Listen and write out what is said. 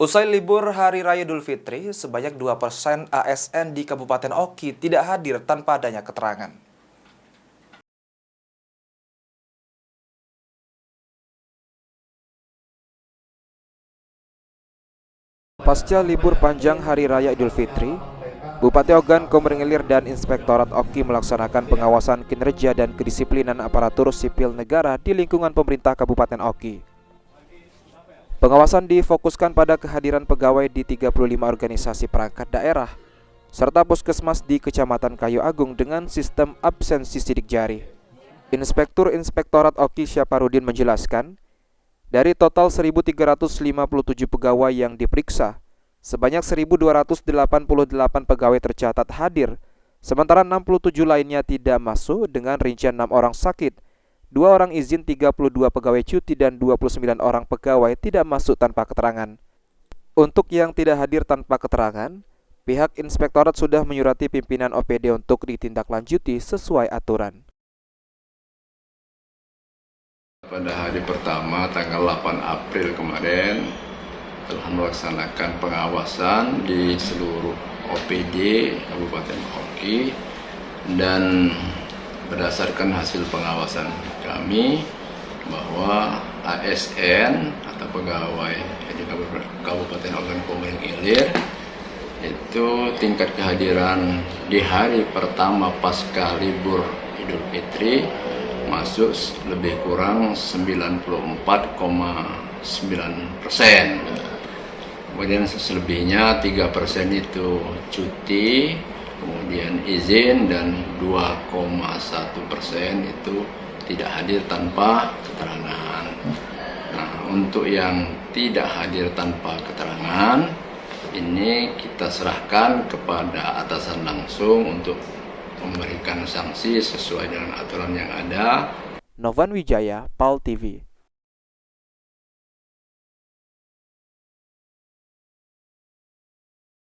Usai libur Hari Raya Idul Fitri, sebanyak 2% ASN di Kabupaten Oki tidak hadir tanpa adanya keterangan. Pasca libur panjang Hari Raya Idul Fitri, Bupati Ogan Komering Ilir dan Inspektorat Oki melaksanakan pengawasan kinerja dan kedisiplinan aparatur sipil negara di lingkungan pemerintah Kabupaten Oki. Pengawasan difokuskan pada kehadiran pegawai di 35 organisasi perangkat daerah, serta puskesmas di Kecamatan Kayu Agung dengan sistem absensi sidik jari. Inspektur Inspektorat Oki Syaparudin menjelaskan, dari total 1.357 pegawai yang diperiksa, sebanyak 1.288 pegawai tercatat hadir, sementara 67 lainnya tidak masuk dengan rincian 6 orang sakit, 2 orang izin, 32 pegawai cuti, dan 29 orang pegawai tidak masuk tanpa keterangan. Untuk yang tidak hadir tanpa keterangan, pihak inspektorat sudah menyurati pimpinan OPD untuk ditindaklanjuti sesuai aturan. Pada hari pertama tanggal 8 April kemarin telah melaksanakan pengawasan di seluruh OPD Kabupaten Oki, dan berdasarkan hasil pengawasan kami bahwa ASN atau pegawai di Kabupaten Ogan Komering Ilir itu tingkat kehadiran di hari pertama pasca libur Idul Fitri masuk lebih kurang 94,9%. Kemudian selebihnya 3% itu cuti, kemudian izin, dan 2,1% itu tidak hadir tanpa keterangan. Nah, untuk yang tidak hadir tanpa keterangan, ini kita serahkan kepada atasan langsung untuk memberikan sanksi sesuai dengan aturan yang ada. Novan Wijaya, PAL TV.